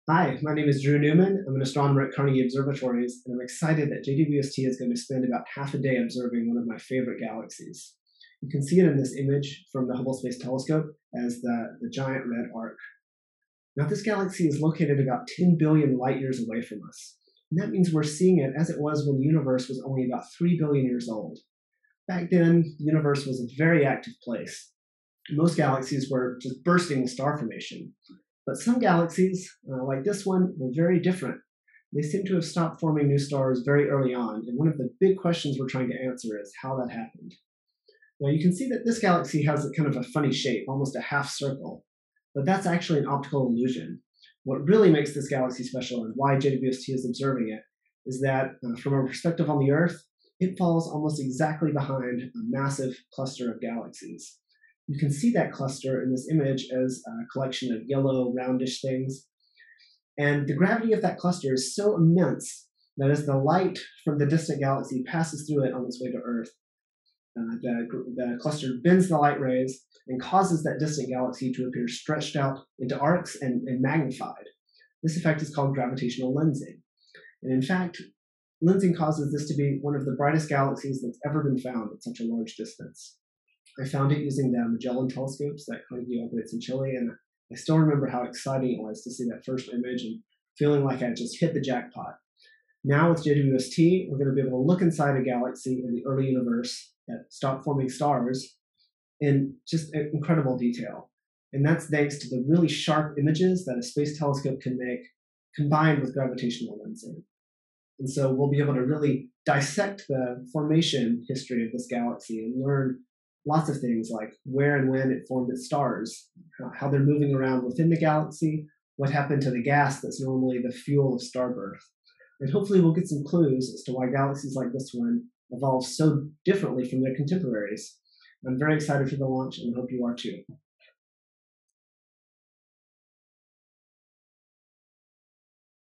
Hi, my name is Drew Newman. I'm an astronomer at Carnegie Observatories, and I'm excited that JWST is going to spend about half a day observing one of my favorite galaxies. You can see it in this image from the Hubble Space Telescope as the giant red arc. Now, this galaxy is located about 10 billion light years away from us, and that means we're seeing it as it was when the universe was only about 3 billion years old. Back then, the universe was a very active place. Most galaxies were just bursting with star formation. But some galaxies, like this one, were very different. They seem to have stopped forming new stars very early on, and one of the big questions we're trying to answer is how that happened. Now you can see that this galaxy has a kind of a funny shape, almost a half circle, but that's actually an optical illusion. What really makes this galaxy special and why JWST is observing it is that from our perspective on the Earth, it falls almost exactly behind a massive cluster of galaxies. You can see that cluster in this image as a collection of yellow, roundish things. And the gravity of that cluster is so immense that as the light from the distant galaxy passes through it on its way to Earth, the cluster bends the light rays and causes that distant galaxy to appear stretched out into arcs and magnified. This effect is called gravitational lensing. And in fact, lensing causes this to be one of the brightest galaxies that's ever been found at such a large distance. I found it using the Magellan telescopes that Carnegie operates in Chile, and I still remember how exciting it was to see that first image and feeling like I just hit the jackpot. Now with JWST, we're going to be able to look inside a galaxy in the early universe that stopped forming stars in just incredible detail. And that's thanks to the really sharp images that a space telescope can make combined with gravitational lensing. And so we'll be able to really dissect the formation history of this galaxy and learn lots of things like where and when it formed its stars, how they're moving around within the galaxy, what happened to the gas that's normally the fuel of star birth. And hopefully we'll get some clues as to why galaxies like this one evolved so differently from their contemporaries. I'm very excited for the launch and hope you are too.